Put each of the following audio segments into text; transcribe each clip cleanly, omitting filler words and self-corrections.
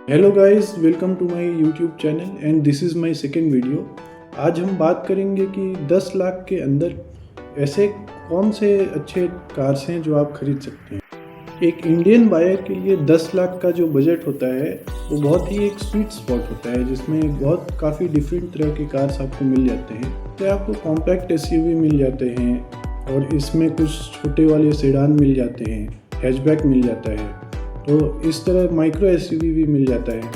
Hello guys, welcome to my YouTube channel and this is my second video. आज हम बात करेंगे कि 10 लाख के अंदर ऐसे कौन से अच्छे कार्स हैं जो आप खरीद सकते हैं। एक इंडियन बायर के लिए 10 लाख का जो बजट होता है वो बहुत ही एक स्वीट स्पॉट होता है, जिसमें बहुत काफ़ी डिफरेंट तरह के कार्स आपको मिल जाते हैं। तो आपको कॉम्पैक्ट एसयूवी मिल जाते हैं और इसमें कुछ छोटे वाले सेडान मिल जाते हैं, हैचबैक मिल जाता है, तो इस तरह माइक्रो एसयूवी भी मिल जाता है।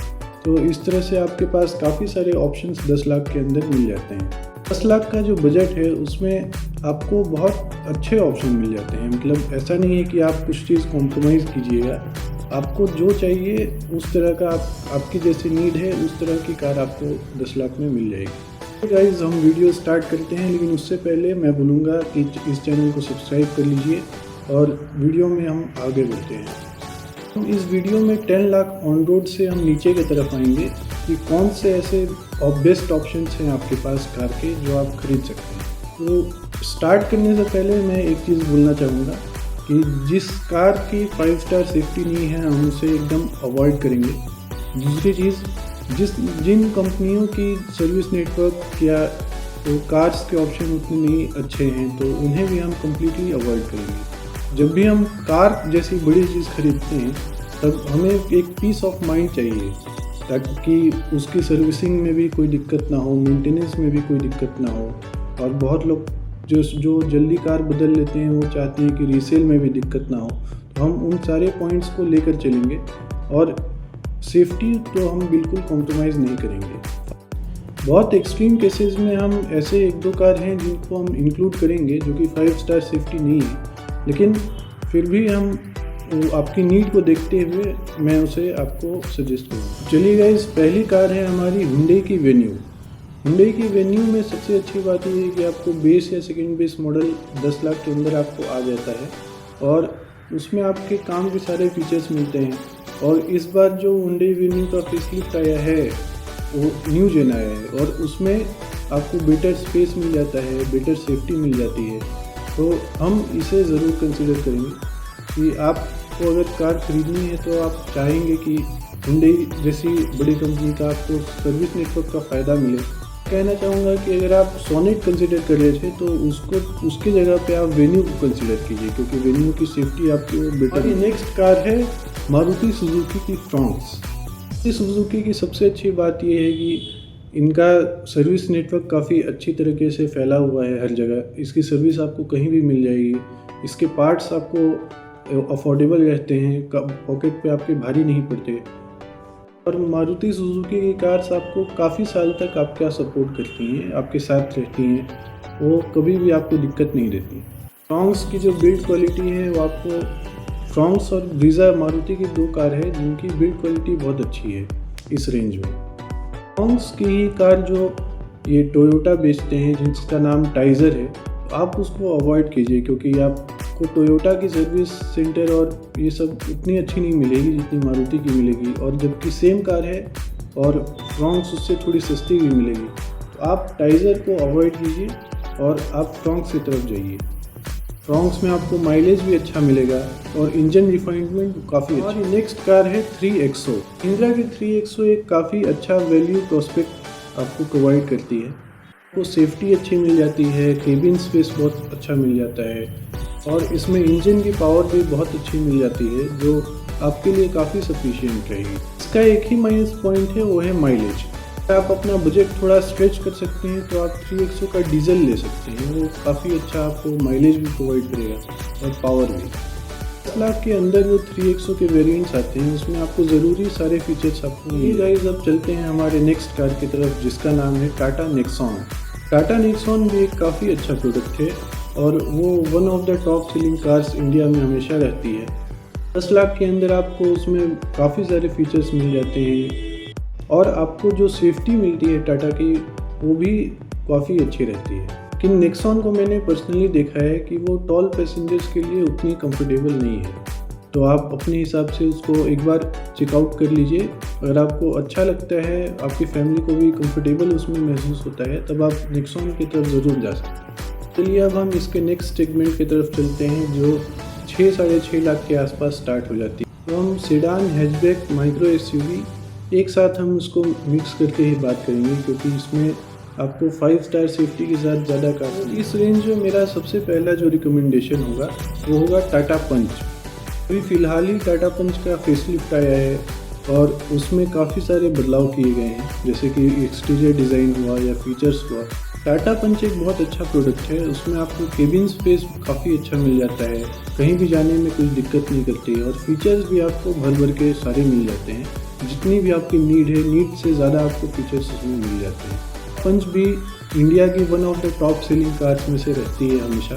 तो इस तरह से आपके पास काफ़ी सारे ऑप्शंस 10 लाख के अंदर मिल जाते हैं। 10 लाख का जो बजट है उसमें आपको बहुत अच्छे ऑप्शन मिल जाते हैं। मतलब ऐसा नहीं है कि आप कुछ चीज़ कॉम्प्रोमाइज़ कीजिएगा, आपको जो चाहिए उस तरह का आपकी जैसी नीड है उस तरह की कार आपको 10 लाख में मिल जाएगी। तो गाइस, हम वीडियो स्टार्ट करते हैं, लेकिन उससे पहले मैं बोलूँगा कि इस चैनल को सब्सक्राइब कर लीजिए और वीडियो में हम आगे बढ़ते हैं। हम इस वीडियो में 10 लाख ऑन रोड से हम नीचे की तरफ आएंगे कि कौन से ऐसे बेस्ट ऑप्शंस हैं आपके पास कार के जो आप खरीद सकते हैं। तो स्टार्ट करने से पहले मैं एक चीज़ बोलना चाहूँगा कि जिस कार की 5 स्टार सेफ्टी नहीं है हम उसे एकदम अवॉइड करेंगे। दूसरी चीज़, जिन कंपनियों की सर्विस नेटवर्क या तो कार्स के ऑप्शन उतने नहीं अच्छे हैं तो उन्हें भी हम कम्प्लीटली अवॉइड करेंगे। जब भी हम कार जैसी बड़ी चीज़ खरीदते हैं तब हमें एक पीस ऑफ माइंड चाहिए, ताकि उसकी सर्विसिंग में भी कोई दिक्कत ना हो, मेंटेनेंस में भी कोई दिक्कत ना हो। और बहुत लोग जो जल्दी कार बदल लेते हैं वो चाहते हैं कि रीसेल में भी दिक्कत ना हो। तो हम उन सारे पॉइंट्स को लेकर चलेंगे और सेफ्टी तो हम बिल्कुल कॉम्प्रोमाइज़ नहीं करेंगे। बहुत एक्सट्रीम केसेस में हम ऐसे 1-2 कार हैं जिनको हम इंक्लूड करेंगे जो कि 5 स्टार सेफ्टी नहीं है, लेकिन फिर भी हम आपकी नीड को देखते हुए मैं उसे आपको सजेस्ट करूँगा। चलिए गाइस, पहली कार है हमारी हुंडई की वेन्यू। हुंडई की वेन्यू में सबसे अच्छी बात ये है कि आपको बेस या सेकंड बेस मॉडल 10 लाख के अंदर आपको आ जाता है और उसमें आपके काम के सारे फीचर्स मिलते हैं। और इस बार जो हुंडई वेन्यू का फेसलिफ्ट आया है वो न्यू जेन आया है और उसमें आपको बेटर स्पेस मिल जाता है, बेटर सेफ्टी मिल जाती है। तो हम इसे ज़रूर कंसिडर करेंगे कि आपको अगर कार खरीदनी है तो आप चाहेंगे कि हुंडई जैसी बड़ी कंपनी का आपको सर्विस नेटवर्क का फ़ायदा मिले। कहना चाहूँगा कि अगर आप सोनेट कंसिडर कर रहे थे तो उसकी जगह पे आप वेन्यू को कंसिडर कीजिए, क्योंकि वेन्यू की सेफ्टी आपकी वो बेटर है। नेक्स्ट कार है मारुति सुजुकी की फ्रॉन्क्स। इस सुजुकी की सबसे अच्छी बात यह है कि इनका सर्विस नेटवर्क काफ़ी अच्छी तरीके से फैला हुआ है हर जगह। इसकी सर्विस आपको कहीं भी मिल जाएगी। इसके पार्ट्स आपको अफोर्डेबल रहते हैं, पॉकेट पे आपके भारी नहीं पड़ते। और मारुति सुजुकी की कार्स आपको काफ़ी साल तक आपका सपोर्ट करती हैं, आपके साथ रहती हैं, वो कभी भी आपको दिक्कत नहीं देती। फ्रॉन्क्स की जो बिल्ड क्वालिटी है वो आपको, फ्रॉन्क्स और ब्रीजा मारुति की 2 कार है जिनकी बिल्ड क्वालिटी बहुत अच्छी है इस रेंज में। फ्रॉन्क्स की ही कार जो ये टोयोटा बेचते हैं जिसका नाम टाइजर है, तो आप उसको अवॉइड कीजिए, क्योंकि आपको टोयोटा की सर्विस सेंटर और ये सब उतनी अच्छी नहीं मिलेगी जितनी मारुति की मिलेगी। और जबकि सेम कार है और फ्रॉन्क्स उससे थोड़ी सस्ती भी मिलेगी, तो आप टाइजर को अवॉइड कीजिए और आप फ्रॉन्क्स की तरफ जाइए। फ्रॉन्क्स में आपको माइलेज भी अच्छा मिलेगा और इंजन रिफाइनमेंट काफ़ी अच्छी। नेक्स्ट कार है 3XO। महिंद्रा की 3XO एक काफ़ी अच्छा वैल्यू प्रोस्पेक्ट आपको प्रोवाइड करती है। आपको सेफ्टी अच्छी मिल जाती है, केबिन स्पेस बहुत अच्छा मिल जाता है और इसमें इंजन की पावर भी बहुत अच्छी मिल जाती है जो आपके लिए काफ़ी सफिशिएंट रहेगी। इसका एक ही माइनस पॉइंट है, वो है माइलेज। आप अपना बजट थोड़ा स्ट्रेच कर सकते हैं तो आप 3XO का डीजल ले सकते हैं, वो काफ़ी अच्छा आपको माइलेज भी प्रोवाइड करेगा और पावर भी। 10 लाख के अंदर जो 3XO के वेरिएंट्स आते हैं उसमें आपको ज़रूरी सारे फीचर्स आपको मिल गाइस। अब चलते हैं हमारे नेक्स्ट कार की तरफ जिसका नाम है टाटा नेक्सॉन। टाटा नेक्सॉन भी एक काफ़ी अच्छा प्रोडक्ट है और वो one of the top selling cars India में हमेशा रहती है। 10 लाख के अंदर आपको उसमें काफ़ी सारे फीचर्स मिल जाते हैं और आपको जो सेफ्टी मिलती है टाटा की वो भी काफ़ी अच्छी रहती है। लेकिन नेक्सॉन को मैंने पर्सनली देखा है कि वो टॉल पैसेंजर्स के लिए उतनी कंफर्टेबल नहीं है, तो आप अपने हिसाब से उसको एक बार चेकआउट कर लीजिए। अगर आपको अच्छा लगता है, आपकी फैमिली को भी कंफर्टेबल उसमें महसूस होता है, तब आप नेक्सॉन की तरफ ज़रूर जा सकते हैं। चलिए अब हम इसके नेक्स्ट सेगमेंट की तरफ चलते हैं जो 6-6.5 लाख के आसपास स्टार्ट हो जाती है। तो हम सेडान, हैचबैक, माइक्रो एसयूवी एक साथ हम उसको मिक्स करके ही बात करेंगे, क्योंकि इसमें आपको 5 स्टार सेफ्टी के साथ ज़्यादा कार। इस रेंज में मेरा सबसे पहला जो रिकमेंडेशन होगा वो होगा टाटा पंच। अभी फ़िलहाल ही टाटा पंच का फेसलिफ्ट आया है और उसमें काफ़ी सारे बदलाव किए गए हैं, जैसे कि एक्सटीरियर डिज़ाइन हुआ या फीचर्स हुआ। टाटा पंच एक बहुत अच्छा प्रोडक्ट है, उसमें आपको केबिन स्पेस काफ़ी अच्छा मिल जाता है, कहीं भी जाने में कोई दिक्कत नहीं करती, और फीचर्स भी आपको भर भर के सारे मिल जाते हैं। जितनी भी आपकी नीड है, नीड से ज़्यादा आपको फीचर्स उसमें मिल जाते हैं। पंच भी इंडिया की one of the top selling cars में से रहती है हमेशा।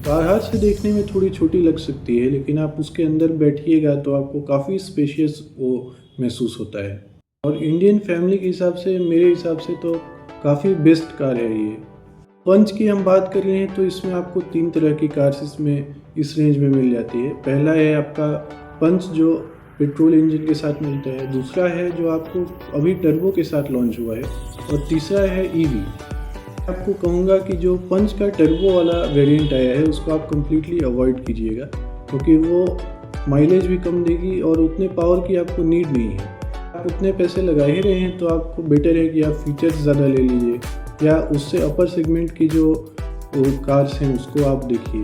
बाहर से देखने में थोड़ी छोटी लग सकती है, लेकिन आप उसके अंदर बैठिएगा तो आपको काफ़ी स्पेशियस वो महसूस होता है, और इंडियन फैमिली के हिसाब से, मेरे हिसाब से तो काफ़ी बेस्ट कार है ये। पंच की हम बात कर रहे हैं तो इसमें आपको 3 तरह की कार्स इसमें इस रेंज में मिल जाती है। पहला है आपका पंच जो पेट्रोल इंजन के साथ मिलता है, दूसरा है जो आपको अभी टर्बो के साथ लॉन्च हुआ है, और तीसरा है ईवी। आपको कहूँगा कि जो पंच का टर्बो वाला वेरिएंट आया है उसको आप कम्प्लीटली अवॉइड कीजिएगा, क्योंकि वो माइलेज भी कम देगी और उतने पावर की आपको नीड नहीं है। आप उतने पैसे लगा ही रहे हैं तो आपको बेटर है कि आप फीचर्स ज़्यादा ले लीजिए, या उससे अपर सेगमेंट की जो कार्स हैं उसको आप देखिए।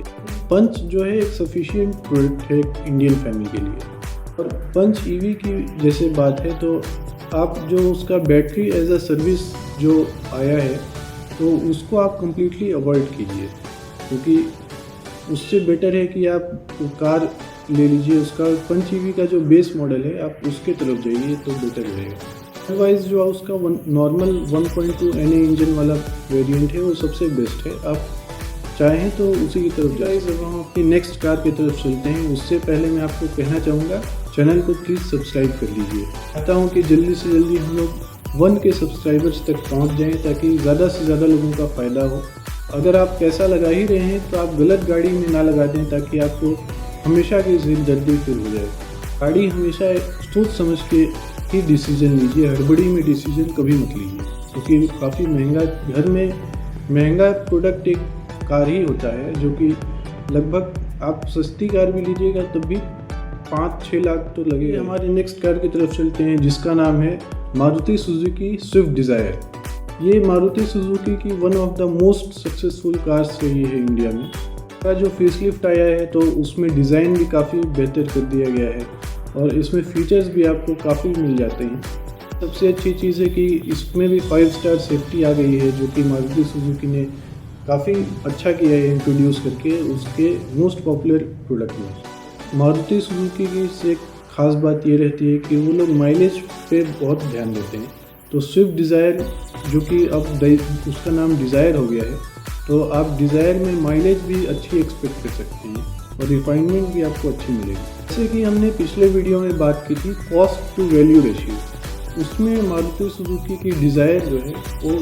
पंच जो है एक सफिशिएंट प्रोडक्ट है इंडियन फैमिली के लिए। और पंच ईवी की जैसे बात है तो आप जो उसका बैटरी एज अ सर्विस जो आया है तो उसको आप कम्प्लीटली अवॉइड कीजिए, क्योंकि उससे बेटर है कि आप कार ले लीजिए। उसका पंच ईवी का जो बेस मॉडल है आप उसके तरफ जाइए तो बेटर रहेगा। अदरवाइज़ जो उसका नॉर्मल 1.2 NA इंजन वाला वेरिएंट है वो सबसे बेस्ट है। आप चाहें तो उसी की तरफ जाइए। जब हम अपनी नेक्स्ट कार की तरफ चलते हैं उससे पहले मैं आपको कहना चाहूँगा, चैनल को प्लीज़ सब्सक्राइब कर लीजिए। चाहता हूँ कि जल्दी से जल्दी हम लोग 1 के सब्सक्राइबर्स तक पहुँच जाएँ, ताकि ज़्यादा से ज़्यादा लोगों का फ़ायदा हो। अगर आप पैसा लगा ही रहे हैं तो आप गलत गाड़ी में ना लगा दें, ताकि आपको हमेशा की सिरदर्दी फिर हो जाए। गाड़ी हमेशा सोच समझ के ही डिसीजन लीजिए, हड़बड़ी में डिसीजन कभी मत लीजिए, क्योंकि काफ़ी महंगा, घर में महंगा प्रोडक्ट एक कार ही होता है, जो कि लगभग आप सस्ती कार भी लीजिएगा तब भी 5-6 लाख तो लगेगा। हमारे नेक्स्ट कार की तरफ चलते हैं, जिसका नाम है मारुति सुजुकी स्विफ्ट डिज़ायर। ये मारुति सुजुकी की one of the most successful cars रही है इंडिया में। का जो फेसलिफ्ट आया है तो उसमें डिज़ाइन भी काफ़ी बेहतर कर दिया गया है, और इसमें फीचर्स भी आपको काफ़ी मिल जाते हैं। सबसे अच्छी चीज़ है कि इसमें भी 5 स्टार सेफ्टी आ गई है, जो कि मारुति सुजुकी ने काफ़ी अच्छा किया है इंट्रोड्यूस करके उसके मोस्ट पॉपुलर प्रोडक्ट में। मारुति सुजुकी की से एक ख़ास बात ये रहती है कि वो लोग माइलेज पे बहुत ध्यान देते हैं। तो स्विफ्ट डिज़ायर, जो कि अब उसका नाम डिज़ायर हो गया है, तो आप डिज़ायर में माइलेज भी अच्छी एक्सपेक्ट कर सकते हैं, और रिफाइनमेंट भी आपको अच्छी मिलेगी। जैसे कि हमने पिछले वीडियो में बात की थी कॉस्ट टू वैल्यू रेशियो, उसमें मारुति सुजुकी की डिज़ायर जो है वो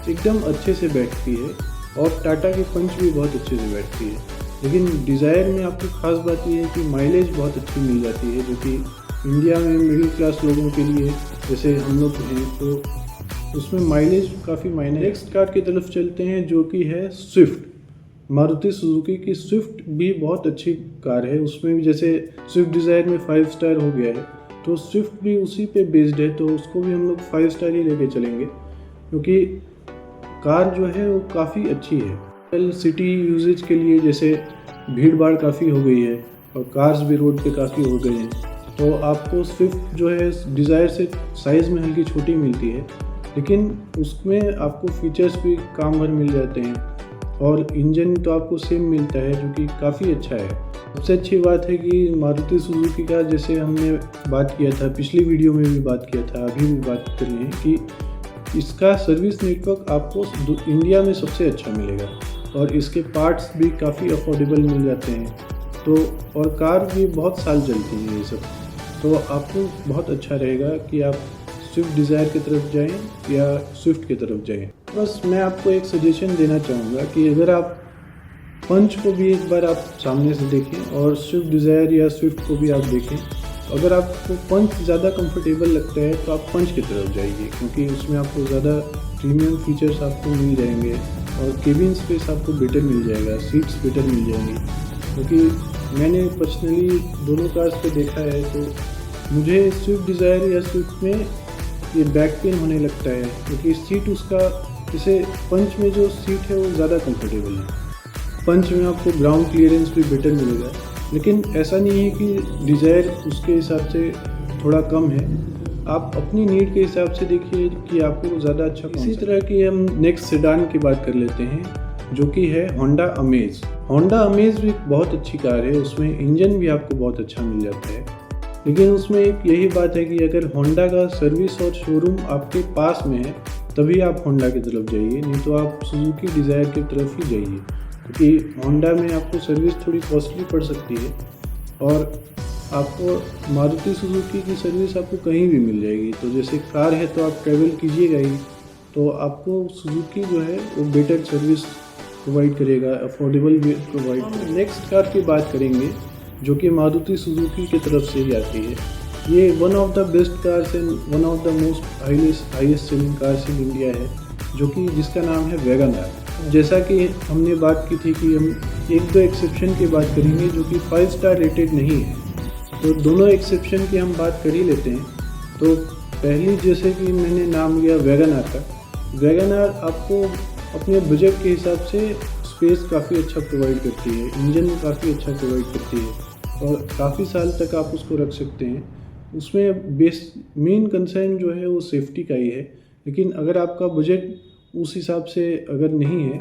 एकदम अच्छे से बैठती है, और टाटा की पंच भी बहुत अच्छे से बैठती है। लेकिन डिज़ायर में आपको ख़ास बात यह है कि माइलेज बहुत अच्छी मिल जाती है, जो कि इंडिया में मिडिल क्लास लोगों के लिए, जैसे हम लोग हैं, तो उसमें माइलेज काफ़ी मायने। नेक्स्ट कार की तरफ चलते हैं, जो कि है स्विफ्ट। मारुति सुजुकी की स्विफ्ट भी बहुत अच्छी कार है। उसमें भी जैसे स्विफ्ट डिज़ायर में 5 स्टार हो गया है, तो स्विफ्ट भी उसी पे बेस्ड है, तो उसको भी हम लोग 5 स्टार ही लेके चलेंगे, क्योंकि कार जो है वो काफ़ी अच्छी है। कल सिटी यूजेज के लिए जैसे भीड़ भाड़ काफ़ी हो गई है और कार्स भी रोड पे काफ़ी हो गए हैं, तो आपको स्विफ्ट जो है डिज़ायर से साइज़ में हल्की छोटी मिलती है, लेकिन उसमें आपको फीचर्स भी काम भर मिल जाते हैं, और इंजन तो आपको सेम मिलता है, जो कि काफ़ी अच्छा है। सबसे अच्छी बात है कि मारुति सुजुकी का, जैसे हमने बात किया था पिछली वीडियो में भी बात किया था, अभी भी बात कर रहे हैं, कि इसका सर्विस नेटवर्क आपको इंडिया में सबसे अच्छा मिलेगा, और इसके पार्ट्स भी काफ़ी अफोर्डेबल मिल जाते हैं, तो और कार भी बहुत साल चलती हैं ये सब, तो आपको बहुत अच्छा रहेगा कि आप स्विफ्ट डिज़ायर की तरफ जाएं या स्विफ्ट की तरफ जाएं। बस मैं आपको एक सजेशन देना चाहूँगा कि अगर आप पंच को भी एक बार आप सामने से देखें और स्विफ्ट डिज़ायर या स्विफ्ट को भी आप देखें, अगर आपको पंच ज़्यादा कंफर्टेबल लगता है तो आप पंच की तरफ जाइए, क्योंकि उसमें आपको ज़्यादा प्रीमियम फीचर्स आपको मिल जाएंगे, और केबिन स्पेस आपको बेटर मिल जाएगा, सीट्स बेटर मिल जाएंगी। क्योंकि मैंने पर्सनली दोनों कार्स पे देखा है, तो मुझे स्विफ्ट डिज़ायर या स्विफ्ट में ये बैक पेन होने लगता है, क्योंकि सीट उसका जैसे पंच में जो सीट है वो ज़्यादा कंफर्टेबल है। पंच में आपको ग्राउंड क्लियरेंस भी बेटर मिलेगा, लेकिन ऐसा नहीं है कि डिज़ायर उसके हिसाब से थोड़ा कम है। आप अपनी नीड के हिसाब से देखिए कि आपको ज़्यादा अच्छा। इसी तरह की हम नेक्स्ट सेडान की बात कर लेते हैं, जो कि है होंडा अमेज। होंडा अमेज भी एक बहुत अच्छी कार है, उसमें इंजन भी आपको बहुत अच्छा मिल जाता है, लेकिन उसमें एक यही बात है कि अगर होंडा का सर्विस और शोरूम आपके पास में है तभी आप होंडा की तरफ जाइए, नहीं तो आप सुजुकी डिज़ायर की तरफ ही जाइए, क्योंकि होंडा में आपको सर्विस थोड़ी कॉस्टली पड़ सकती है और आपको मारुति सुजुकी की सर्विस आपको कहीं भी मिल जाएगी। तो जैसे कार है तो आप ट्रैवल कीजिएगा ही, तो आपको सुजुकी जो है वो बेटर सर्विस प्रोवाइड करेगा, अफोर्डेबल भी प्रोवाइड करेगा। नेक्स्ट कार की बात करेंगे जो कि मारुति सुजुकी की तरफ से ही आती है। ये one of the best cars and one of the most highest selling cars in India है, जो कि जिसका नाम है वैगन आर। जैसा कि हमने बात की थी कि हम एक दो एक्सेप्शन की बात करेंगे जो कि 5 स्टार रेटेड नहीं है, तो दोनों एक्सेप्शन की हम बात कर ही लेते हैं। तो पहली जैसे कि मैंने नाम लिया वैगन आर का, वैगन आर आपको अपने बजट के हिसाब से स्पेस काफ़ी अच्छा प्रोवाइड करती है, इंजन काफ़ी अच्छा प्रोवाइड करती है और काफ़ी साल तक आप उसको रख सकते हैं। उसमें मेन कंसर्न जो है वो सेफ्टी का ही है, लेकिन अगर आपका बजट उस हिसाब से अगर नहीं है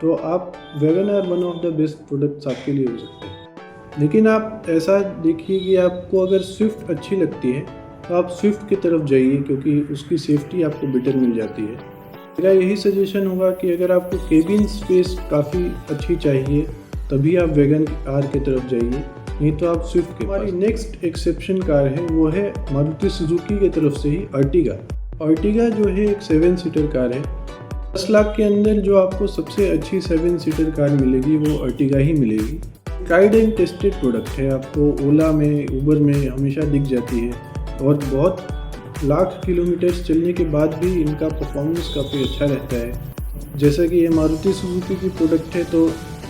तो आप Wagon R one of the best products आपके लिए हो सकते हैं। लेकिन आप ऐसा देखिए कि आपको अगर स्विफ्ट अच्छी लगती है तो आप स्विफ्ट की तरफ जाइए, क्योंकि उसकी सेफ्टी आपको बेटर मिल जाती है। मेरा यही सजेशन होगा कि अगर आपको केबिन स्पेस काफ़ी अच्छी चाहिए तभी आप वैगन आर की तरफ जाइए, नहीं तो आप स्विफ्ट के। हमारी नेक्स्ट एक्सेप्शन कार है वो है मारुति सुजुकी की तरफ से ही अर्टिगा। अर्टिगा जो है एक 7 सीटर कार है। 10 लाख के अंदर जो आपको सबसे अच्छी 7 सीटर कार मिलेगी वो अर्टिगा ही मिलेगी। ट्राइड एंड टेस्टेड प्रोडक्ट है, आपको ओला में उबर में हमेशा दिख जाती है और बहुत लाख किलोमीटर्स चलने के बाद भी इनका परफॉर्मेंस काफ़ी अच्छा रहता है। जैसा कि ये मारुति सुजुकी की प्रोडक्ट है तो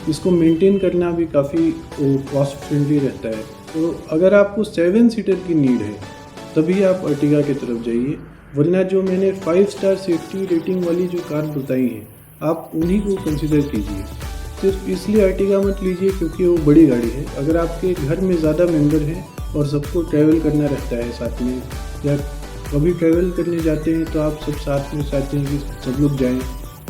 इसको मेंटेन करना भी काफ़ी कॉस्ट फ्रेंडली रहता है। तो अगर आपको 7 सीटर की नीड है तभी आप अर्टिगा की तरफ जाइए, वरना जो मैंने 5 स्टार सेफ्टी रेटिंग वाली जो कार बताई हैं आप उन्हीं को कंसिडर कीजिए। सिर्फ इसलिए अर्टिगा मत लीजिए क्योंकि वो बड़ी गाड़ी है। अगर आपके घर में ज़्यादा मेंबर हैं और सबको ट्रैवल करना रहता है साथ में, या कभी ट्रैवल करने जाते हैं तो आप सब साथ में चाहते हैं कि सब लोग जाएं,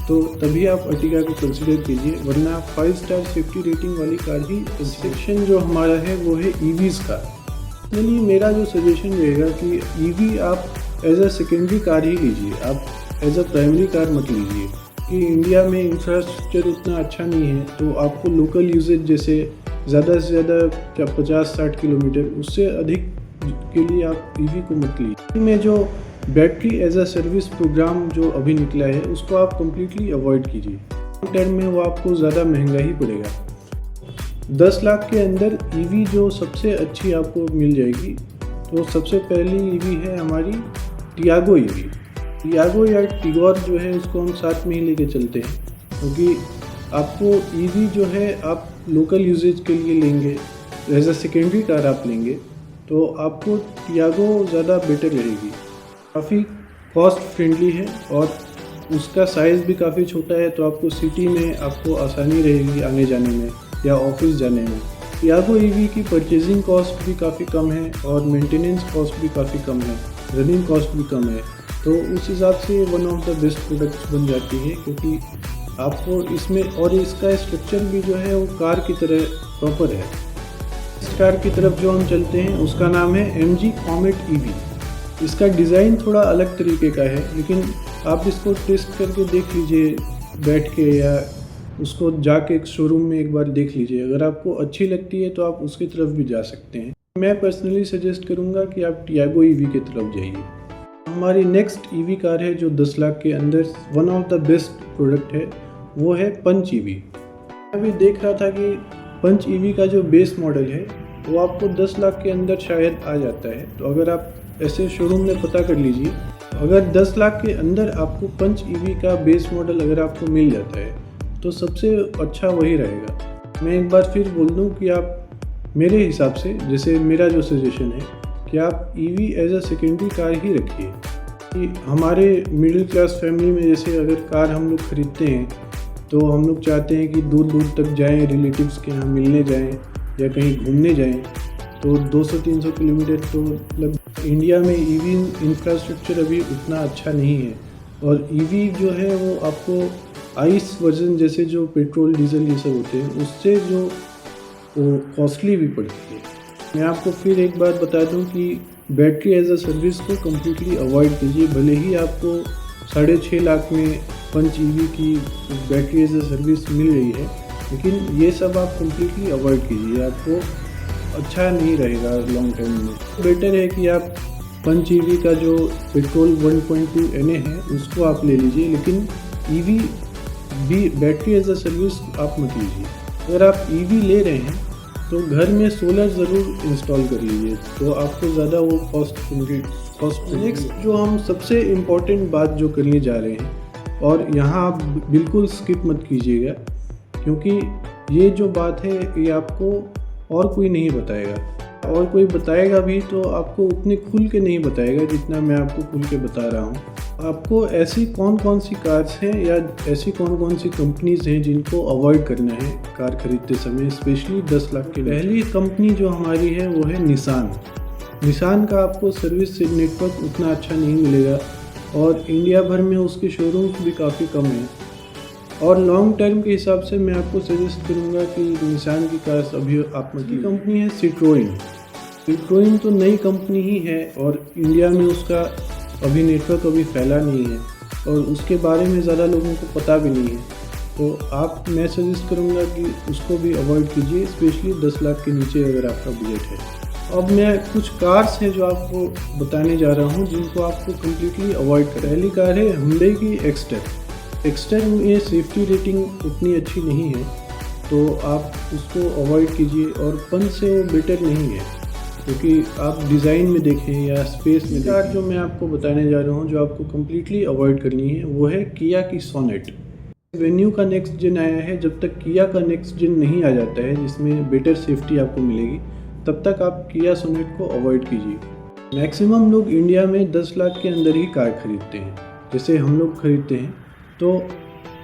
तो तभी आप अर्टिगा को कंसिडर कीजिए, वरना 5 स्टार सेफ्टी रेटिंग वाली कार ही। सेक्शन जो हमारा है वो है ईवीज़ का। चलिए मेरा जो सजेशन रहेगा कि ईवी आप एज अ सेकेंडरी कार ही लीजिए, आप एज अ प्राइमरी कार मत लीजिए, कि इंडिया में इंफ्रास्ट्रक्चर उतना अच्छा नहीं है, तो आपको लोकल यूजेज जैसे ज़्यादा से ज़्यादा 50-60 किलोमीटर, उससे अधिक के लिए आप ईवी को मत लीजिए। में जो battery as a service program जो अभी निकला है उसको आप कम्प्लीटली अवॉइड कीजिए, लॉन्ग टर्म में वो आपको ज़्यादा महंगा ही पड़ेगा। 10 लाख के अंदर ईवी जो सबसे अच्छी आपको मिल जाएगी, तो सबसे पहली ईवी है हमारी टियागो ईवी। टियागो या टिगोर जो है उसको हम साथ में ही लेके चलते हैं, क्योंकि आपको ईवी जो है आप लोकल यूजेज के लिए लेंगे, एज अ सेकेंडरी कार आप लेंगे तो आपको टियागो ज़्यादा बेटर रहेगी। काफ़ी कॉस्ट फ्रेंडली है और उसका साइज़ भी काफ़ी छोटा है, तो आपको सिटी में आपको आसानी रहेगी आने जाने में या ऑफिस जाने में। टियागो ईवी की परचेजिंग कॉस्ट भी काफ़ी कम है और मेंटेनेंस कॉस्ट भी काफ़ी कम है, रनिंग कॉस्ट भी कम है, तो उस हिसाब से one of the best products बन जाती है, क्योंकि आपको इसमें और इसका स्ट्रक्चर भी जो है वो कार की तरह प्रॉपर है। इस कार की तरफ जो हम चलते हैं उसका नाम है MG कॉमेट EV। इसका डिज़ाइन थोड़ा अलग तरीके का है, लेकिन आप इसको टेस्ट करके देख लीजिए बैठ के, या उसको जाके एक शोरूम में एक बार देख लीजिए। अगर आपको अच्छी लगती है तो आप उसकी तरफ भी जा सकते हैं। मैं पर्सनली सजेस्ट करूँगा कि आप टियागो EV की तरफ जाइए। हमारी नेक्स्ट EV कार है जो 10 लाख के अंदर one of the best product है, वो है पंच EV। अभी देख रहा था कि पंच EV का जो बेस मॉडल है वो आपको 10 लाख के अंदर शायद आ जाता है, तो अगर आप ऐसे शोरूम में पता कर लीजिए। अगर 10 लाख के अंदर आपको पंच EV का बेस मॉडल अगर आपको मिल जाता है तो सबसे अच्छा वही रहेगा। मैं एक बार फिर बोल दूं कि आप मेरे हिसाब से, जैसे मेरा जो सजेशन है कि आप EV as a secondary car ही रखिए। कि हमारे मिडिल क्लास फैमिली में जैसे अगर कार हम लोग ख़रीदते हैं तो हम लोग चाहते हैं कि दूर दूर तक जाएं, रिलेटिव्स के यहाँ मिलने जाएं या कहीं घूमने जाएं, तो 200-300 किलोमीटर तो मतलब इंडिया में ईवी इंफ्रास्ट्रक्चर अभी उतना अच्छा नहीं है। और ईवी जो है वो आपको आइस वर्जन जैसे जो पेट्रोल डीजल ये सब होते हैं उससे जो वो कॉस्टली भी पड़ती है। मैं आपको फिर एक बात बता दूं कि बैटरी एज अ सर्विस को कम्प्लीटली अवॉइड कीजिए। भले ही आपको 6.5 लाख में पंच ईवी की बैटरी एज अ सर्विस मिल रही है, लेकिन ये सब आप कम्प्लीटली अवॉइड कीजिए, आपको अच्छा नहीं रहेगा लॉन्ग टर्म में। बेटर है कि आप पंच ईवी का जो पेट्रोल 1.2 NA है उसको आप ले लीजिए, लेकिन ईवी भी बैटरी एज अ सर्विस आप मत लीजिए। अगर आप ईवी ले रहे हैं तो घर में सोलर ज़रूर इंस्टॉल कर लीजिए, तो आपको ज़्यादा वो कॉस्ट। नेक्स्ट जो हम सबसे इम्पॉर्टेंट बात जो करने जा रहे हैं, और यहाँ आप बिल्कुल स्किप मत कीजिएगा, क्योंकि ये जो बात है ये आपको और कोई नहीं बताएगा, और कोई बताएगा भी तो आपको उतने खुल के नहीं बताएगा जितना मैं आपको खुल के बता रहा हूँ। आपको ऐसी कौन कौन सी कार्स हैं या ऐसी कौन कौन सी कंपनीज़ हैं जिनको अवॉइड करना है कार खरीदते समय, स्पेशली 10 लाख के। पहली कंपनी जो हमारी है वो है निसान। निसान का आपको सर्विस नेटवर्क उतना अच्छा नहीं मिलेगा, और इंडिया भर में उसके शोरूम्स भी काफ़ी कम हैं। और लॉन्ग टर्म के हिसाब से मैं आपको सजेस्ट करूँगा कि निसान की कार्स अभी आप की कंपनी है सिट्रोइन। सिट्रोइन तो नई कंपनी ही है और इंडिया में उसका अभी नेटवर्क अभी फैला नहीं है, और उसके बारे में ज़्यादा लोगों को पता भी नहीं है, तो मैं सजेस्ट करूँगा कि उसको भी अवॉइड कीजिए, स्पेशली 10 लाख के नीचे अगर आपका बजट है। अब मैं कुछ कार्स हैं जो आपको बताने जा रहा हूँ जिनको आपको कम्प्लीटली अवॉइड करें। पहली कार है हुंडई की एक्स्टर। एक्स्टर में सेफ्टी रेटिंग उतनी अच्छी नहीं है, तो आप उसको अवॉइड कीजिए, और पंच से वो बेटर नहीं है, क्योंकि आप डिज़ाइन में देखें या स्पेस में। कार जो मैं आपको बताने जा रहा हूँ जो आपको कम्प्लीटली अवॉइड करनी है वो है किया की सोनेट। वेन्यू का नेक्स्ट जेन आया है, जब तक किया का नेक्स्ट जेन नहीं आ जाता है जिसमें बेटर सेफ्टी आपको मिलेगी, तब तक आप किया सोनेट को अवॉइड कीजिए। मैक्सिमम लोग इंडिया में 10 लाख के अंदर ही कार खरीदते हैं, जैसे हम लोग खरीदते हैं, तो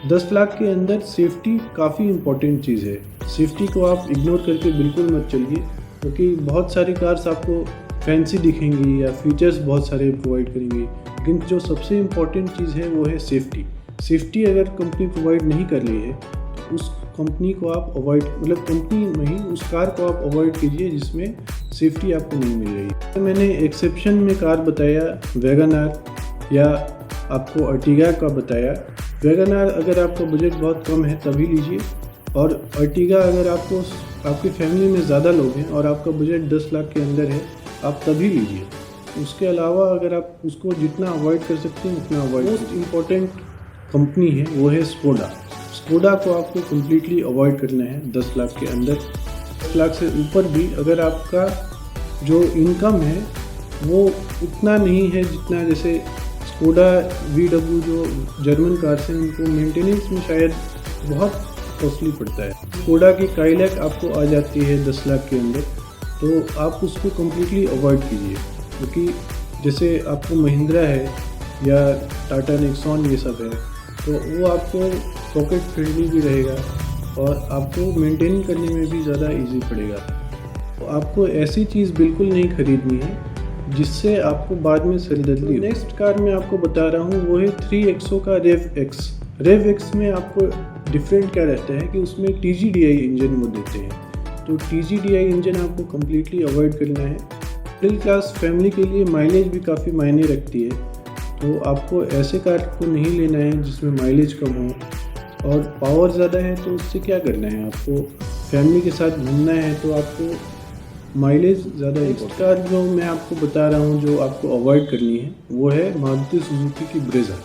10 लाख के अंदर सेफ्टी काफ़ी इम्पोर्टेंट चीज़ है। सेफ्टी को आप इग्नोर करके बिल्कुल मत चलिए, क्योंकि बहुत सारी कार्स आपको फैंसी दिखेंगी या फीचर्स बहुत सारे प्रोवाइड करेंगी, लेकिन जो सबसे इम्पॉर्टेंट चीज़ है वो है सेफ्टी। सेफ्टी अगर कंपनी प्रोवाइड नहीं कर रही है तो उस कंपनी को आप अवॉइड, मतलब कंपनी में ही उस कार को आप अवॉइड कीजिए जिसमें सेफ्टी आपको नहीं मिल रही। तो मैंने एक्सेप्शन में कार बताया वैगन आर, या आपको अर्टिगा का बताया। वैगन आर अगर आपका बजट बहुत कम है तभी लीजिए, और अर्टिगा अगर आपकी फैमिली में ज़्यादा लोग हैं और आपका बजट 10 लाख के अंदर है आप तभी लीजिए। उसके अलावा अगर आप उसको जितना अवॉइड कर सकते हैं उतना अवॉइड। मोस्ट इम्पॉर्टेंट कंपनी है वो है स्कोडा। स्कोडा को आपको कम्प्लीटली अवॉइड करना है 10 लाख के अंदर। 10 लाख से ऊपर भी अगर आपका जो इनकम है वो उतना नहीं है जितना, जैसे स्कोडा VW जो जर्मन कार्स हैं उनको मेंटेनेंस में शायद बहुत कॉस्टली पड़ता है। स्कोडा की काइलैक आपको आ जाती है 10 लाख के अंदर, तो आप उसको कम्प्लीटली अवॉइड कीजिए, क्योंकि जैसे आपको महिंद्रा है या टाटा नेक्सॉन ये सब है, तो वो आपको पॉकेट फ्रेंडली भी रहेगा और आपको मेंटेन करने में भी ज़्यादा इजी पड़ेगा। तो आपको ऐसी चीज़ बिल्कुल नहीं खरीदनी है जिससे आपको बाद में सरदर्दी हो। नेक्स्ट कार मैं आपको बता रहा हूँ वो है 3XO का रेव-एक्स। रेव-एक्स में आपको डिफरेंट क्या रहता है कि उसमें TGDI इंजन वो देते हैं, तो TGDI इंजन आपको कम्प्लीटली अवॉइड करना है। मिडिल क्लास फैमिली के लिए माइलेज भी काफ़ी मायने रखती है, तो आपको ऐसे कार को नहीं लेना है जिसमें माइलेज कम हो और पावर ज़्यादा है, तो उससे क्या करना है, आपको फैमिली के साथ घूमना है तो आपको माइलेज ज़्यादा। नेक्स्ट कार जो मैं आपको बता रहा हूँ जो आपको अवॉइड करनी है वो है मारुति सुजुकी की ब्रेज़ा।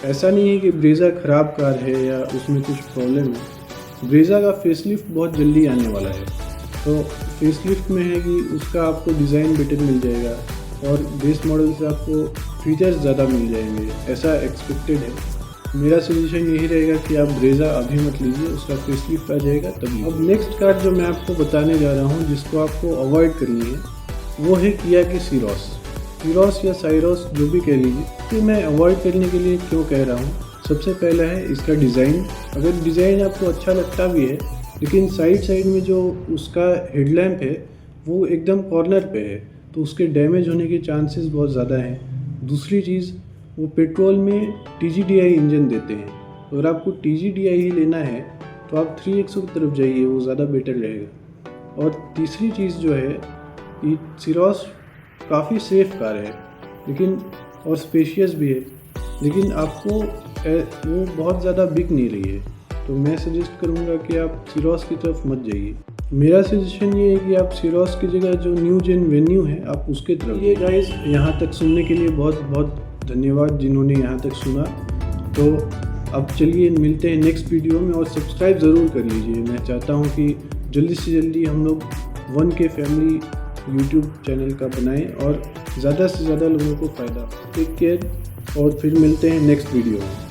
ऐसा नहीं है कि ब्रेज़ा ख़राब कार है या उसमें कुछ प्रॉब्लम है। ब्रेज़ा का फेसलिफ्ट बहुत जल्दी आने वाला है, तो फेसलिफ्ट में है कि उसका आपको डिज़ाइन बेटर मिल जाएगा और बेस मॉडल से आपको फीचर्स ज़्यादा मिल जाएंगे, ऐसा एक्सपेक्टेड है। मेरा सजेशन यही रहेगा कि आप ब्रेज़ा अभी मत लीजिए, उसका फेसलिफ्ट आ जाएगा तभी। अब नेक्स्ट कार जो मैं आपको बताने जा रहा हूँ जिसको आपको अवॉइड करनी है वो है किया की सीरोस। सीरोस या साइरोस जो भी कह लीजिए, तो मैं अवॉइड करने के लिए क्यों कह रहा हूँ। सबसे पहला है इसका डिज़ाइन। अगर डिज़ाइन आपको अच्छा लगता भी है, लेकिन साइड में जो उसका हेडलैम्प है वो एकदम कॉर्नर पे है, तो उसके डैमेज होने के चांसेस बहुत ज़्यादा हैं। दूसरी चीज़, वो पेट्रोल में TGDI इंजन देते हैं। अगर आपको TGDI ही लेना है तो आप 3XO की तरफ जाइए, वो ज़्यादा बेटर रहेगा। और तीसरी चीज़ जो है, ये सीरोस काफ़ी सेफ़ कार है, लेकिन और स्पेशियस भी है, लेकिन आपको वो बहुत ज़्यादा बिक नहीं रही है। तो मैं सजेस्ट करूँगा कि आप सीरोस की तरफ मत जाइए। मेरा सजेशन ये है कि आप सीरोस की जगह जो न्यू जेन वेन्यू है आप उसके तरफ। ये गाइस, यहाँ तक सुनने के लिए बहुत बहुत धन्यवाद जिन्होंने यहाँ तक सुना। तो अब चलिए मिलते हैं नेक्स्ट वीडियो में, और सब्सक्राइब ज़रूर कर लीजिए। मैं चाहता हूँ कि जल्दी से जल्दी हम लोग 1K फैमिली यूट्यूब चैनल का बनाएं और ज़्यादा से ज़्यादा लोगों को फ़ायदा। टेक केयर, और फिर मिलते हैं नेक्स्ट वीडियो में।